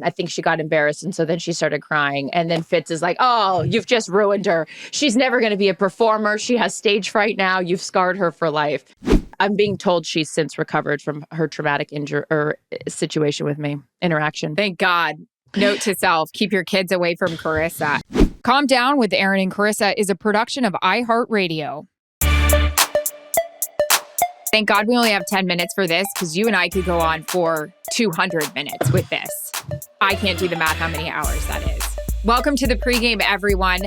I think she got embarrassed. And so then she started crying. And then Fitz is like, oh, you've just ruined her. She's never going to be a performer. She has stage fright now. You've scarred her for life. I'm being told she's since recovered from her traumatic injury or situation with me, interaction. Thank God. Note to self, keep your kids away from Charissa. Calm Down with Erin and Charissa is a production of iHeartRadio. Thank God we only have 10 minutes for this because you and I could go on for 200 minutes with this. I can't do the math how many hours that is. Welcome to the pregame, everyone.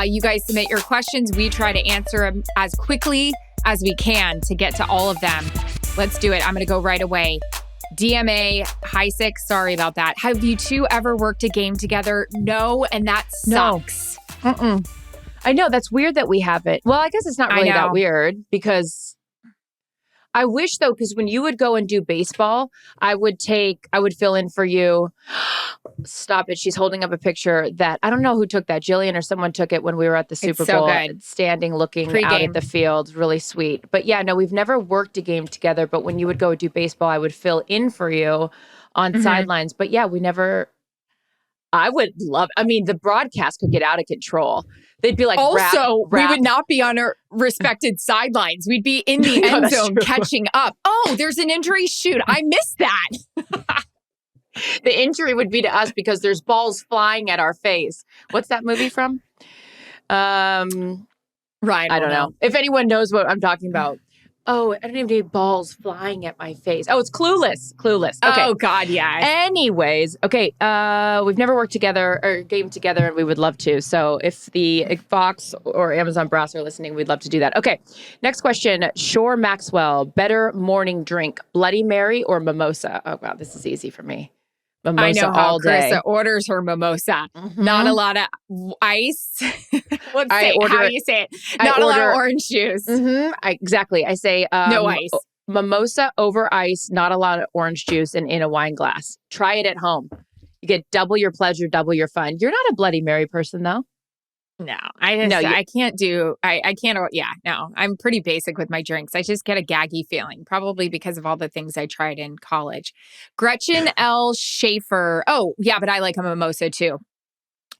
You guys submit your questions. We try to answer them as quickly as we can to get to all of them. Let's do it. I'm going to go right away. DMA, hi six, sorry about that. Have you two ever worked a game together? No, and that sucks. No. I know, that's weird that we haven't. Well, I guess it's not really that weird because I wish though, because when you would go and do baseball, I would fill in for you. Stop it. She's holding up a picture that I don't know who took that. Jillian or someone took it when we were at the Super Bowl. Good. Standing, looking out at the field. Really sweet. But yeah, no, we've never worked a game together. But when you would go do baseball, I would fill in for you on sidelines. But yeah, I would love, the broadcast could get out of control. They'd be like, also, we would not be on our respected sidelines. We'd be in the end zone catching up. Oh, there's an injury. Shoot, I missed that. The injury would be to us because there's balls flying at our face. What's that movie from? Right. I don't know. If anyone knows what I'm talking about. Oh, I don't even need balls flying at my face. Oh, it's Clueless. Okay. Oh, God, yeah. Anyways, okay. We've never worked together or game together, and we would love to. So if the Fox or Amazon Brass are listening, we'd love to do that. Okay. Next question. Shore Maxwell, better morning drink, Bloody Mary or mimosa? Oh, wow. This is easy for me. Mimosa I know how all day. Charissa orders her mimosa. Not a lot of ice. How do you say it? Not a lot of orange juice. Exactly. I say no ice. Mimosa over ice, not a lot of orange juice, and in a wine glass. Try it at home. You get double your pleasure, double your fun. You're not a Bloody Mary person, though. No, I can't. Yeah, no, I'm pretty basic with my drinks. I just get a gaggy feeling, probably because of all the things I tried in college. Gretchen L. Schaefer. Oh, yeah, but I like a mimosa too.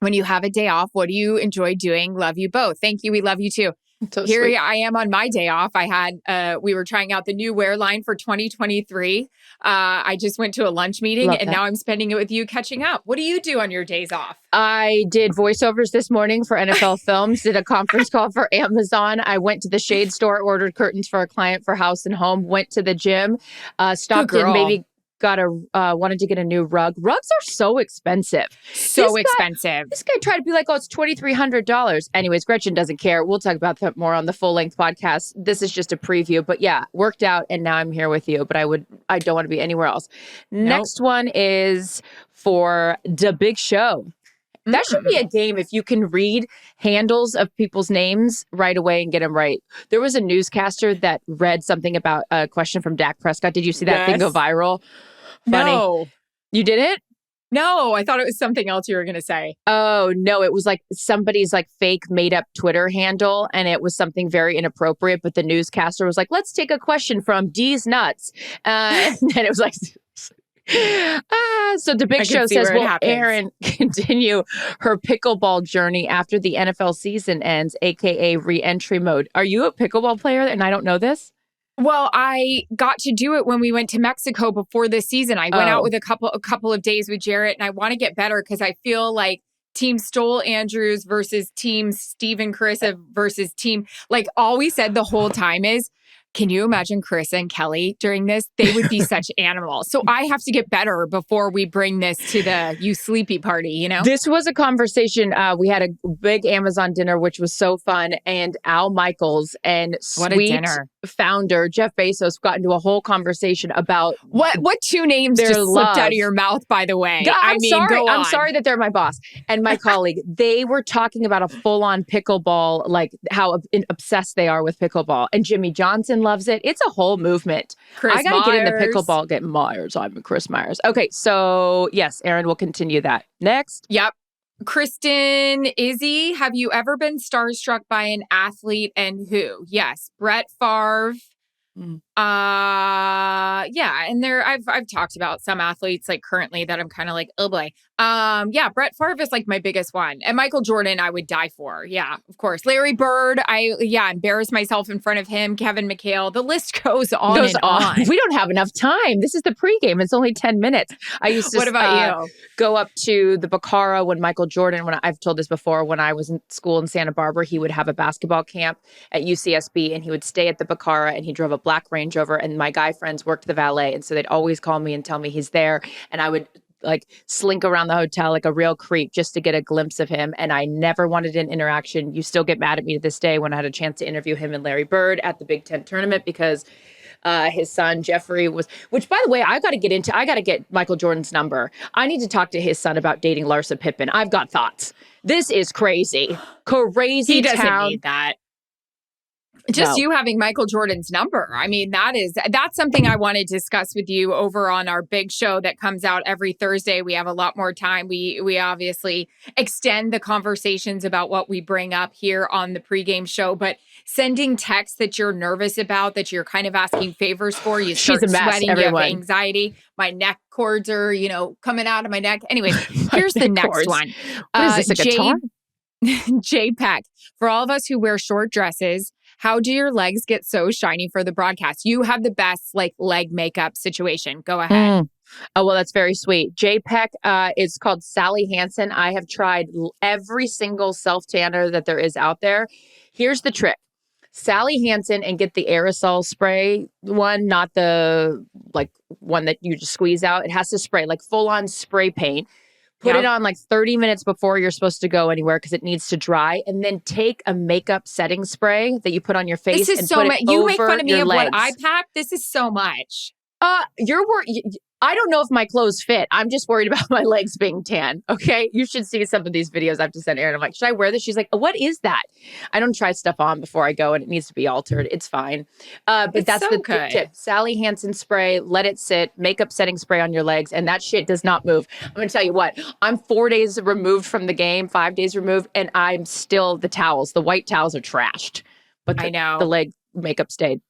When you have a day off, what do you enjoy doing? Love you both. Thank you. We love you too. So here sweet. I am on my day off. We were trying out the new wear line for 2023. I just went to a lunch meeting and now I'm spending it with you catching up. What do you do on your days off? I did voiceovers this morning for NFL Films, did a conference call for Amazon. I went to the shade store, ordered curtains for a client for House and Home, went to the gym, stopped in, maybe wanted to get a new rug. Rugs are so expensive. Expensive. This guy tried to be like, oh, it's $2,300. Anyways, Gretchen doesn't care. We'll talk about that more on the full length podcast. This is just a preview, but yeah, worked out and now I'm here with you, but I don't want to be anywhere else. Next one is for The Big Show. That should be a game if you can read handles of people's names right away and get them right. There was a newscaster that read something about a question from Dak Prescott. Did you see that thing go viral? Funny. No. You didn't? No, I thought it was something else you were going to say. Oh, no. It was like somebody's like fake made up Twitter handle and it was something very inappropriate. But the newscaster was like, let's take a question from D's Nuts. And then it was like... So The Big Show says, will Erin continue her pickleball journey after the NFL season ends, aka re-entry mode? Are you a pickleball player and I don't know this? Well, I got to do it when we went to Mexico before this season. I went out with a couple of days with Jarrett, and I want to get better because I feel like Team Stoll Andrews versus Team Steve and Charissa versus Team, like all we said the whole time is, can you imagine Charissa and Kelly during this? They would be such animals. So I have to get better before we bring this to the You Sleepy party, you know? This was a conversation. We had a big Amazon dinner, which was so fun. And Al Michaels and sweet founder Jeff Bezos got into a whole conversation about... What two names just slipped out of your mouth, by the way? I'm sorry that they're my boss and my colleague. They were talking about a full-on pickleball, like how obsessed they are with pickleball. And Jimmy Johnson loves it. It's a whole movement. I gotta get into pickleball. Get Myers. I'm Chris Myers. Okay, so yes, Erin will continue that. Next. Yep. Kristen Izzy, have you ever been starstruck by an athlete and who? Yes, Brett Favre, Yeah. And I've talked about some athletes like currently that I'm kind of like, oh boy. Yeah, Brett Favre is like my biggest one. And Michael Jordan, I would die for. Yeah, of course. Larry Bird, embarrass myself in front of him. Kevin McHale. The list goes on and on. We don't have enough time. This is the pregame. It's only 10 minutes. I used to What about you? Go up to the Baccara when Michael Jordan, I've told this before, when I was in school in Santa Barbara, he would have a basketball camp at UCSB and he would stay at the Baccara and he drove a black Range Rover and my guy friends worked the valet. And so they'd always call me and tell me he's there. And I would like slink around the hotel like a real creep just to get a glimpse of him. And I never wanted an interaction. You still get mad at me to this day when I had a chance to interview him and Larry Bird at the Big Ten tournament because his son, Jeffrey, which by the way, I got to get Michael Jordan's number. I need to talk to his son about dating Larsa Pippen. I've got thoughts. This is crazy. Crazy He doesn't town. need that. Just you having Michael Jordan's number. I mean, that's something I want to discuss with you over on our big show that comes out every Thursday. We have a lot more time. We obviously extend the conversations about what we bring up here on the pregame show, but sending texts that you're nervous about, that you're kind of asking favors for, you start sweating, everyone. You have anxiety. My neck cords are, coming out of my neck. Anyway, here's the next one. What is this, a guitar? Jay Peck, for all of us who wear short dresses, how do your legs get so shiny for the broadcast? You have the best leg makeup situation. Go ahead. Oh, well, that's very sweet. Jay Peck is called Sally Hansen. I have tried every single self-tanner that there is out there. Here's the trick. Sally Hansen and get the aerosol spray one, not the one that you just squeeze out. It has to spray full on spray paint. Put it on 30 minutes before you're supposed to go anywhere because it needs to dry. And then take a makeup setting spray that you put on your face. This is so much. You make fun of me of what I pack. This is so much. I don't know if my clothes fit. I'm just worried about my legs being tan. Okay. You should see some of these videos I have to send Erin. I'm like, should I wear this? She's like, what is that? I don't try stuff on before I go and it needs to be altered. It's fine. But that's the tip. Sally Hansen spray, let it sit, makeup setting spray on your legs. And that shit does not move. I'm going to tell you what, I'm 4 days removed from the game, 5 days removed. And I'm still the white towels are trashed. But I know the leg makeup stayed.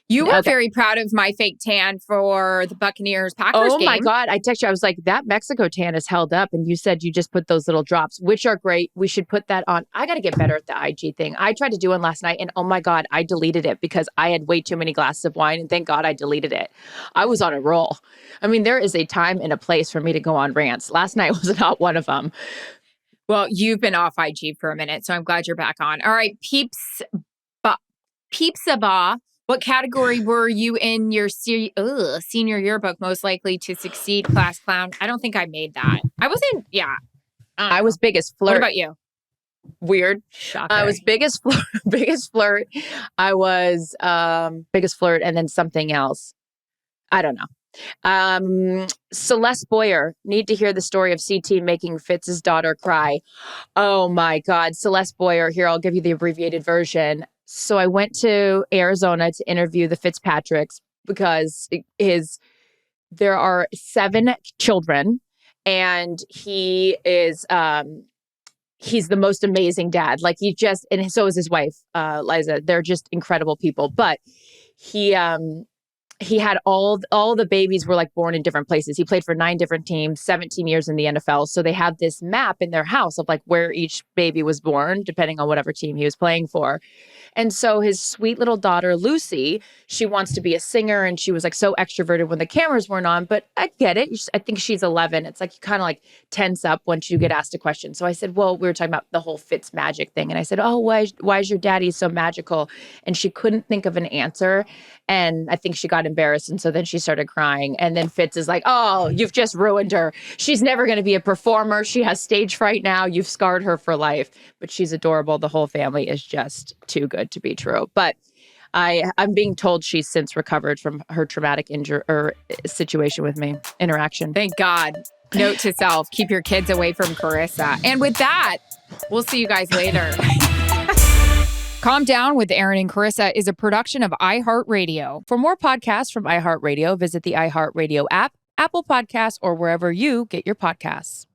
You were very proud of my fake tan for the Buccaneers-Packers game. Oh, my God. I texted you. I was like, that Mexico tan is held up. And you said you just put those little drops, which are great. We should put that on. I got to get better at the IG thing. I tried to do one last night. And oh, my God, I deleted it because I had way too many glasses of wine. And thank God I deleted it. I was on a roll. I mean, there is a time and a place for me to go on rants. Last night was not one of them. Well, you've been off IG for a minute, so I'm glad you're back on. All right, Peepsaba. What category were you in your senior yearbook most likely to succeed, class clown? I don't think I made that. I wasn't, I was biggest flirt. What about you? Weird. Shocker. I was biggest flirt. I was biggest flirt and then something else. I don't know. Celeste Boyer, need to hear the story of CT making Fitz's daughter cry. Oh my God. Celeste Boyer, here, I'll give you the abbreviated version. So I went to Arizona to interview the Fitzpatricks because there are 7 children and he is, he's the most amazing dad. And so is his wife, Liza. They're just incredible people. But he had all the babies were born in different places. He played for 9 different teams, 17 years in the NFL. So they have this map in their house of where each baby was born, depending on whatever team he was playing for. And so his sweet little daughter, Lucy, she wants to be a singer. And she was so extroverted when the cameras weren't on. But I get it. I think she's 11. It's you kind of tense up once you get asked a question. So I said, well, we were talking about the whole Fitz magic thing. And I said, oh, why is your daddy so magical? And she couldn't think of an answer. And I think she got embarrassed. And so then she started crying. And then Fitz is like, oh, you've just ruined her. She's never going to be a performer. She has stage fright now. You've scarred her for life. But she's adorable. The whole family is just too good to be true. But I'm being told she's since recovered from her traumatic situation with me, interaction. Thank God. Note to self, keep your kids away from Charissa. And with that, we'll see you guys later. Calm Down with Erin and Charissa is a production of iHeartRadio. For more podcasts from iHeartRadio, visit the iHeartRadio app, Apple Podcasts, or wherever you get your podcasts.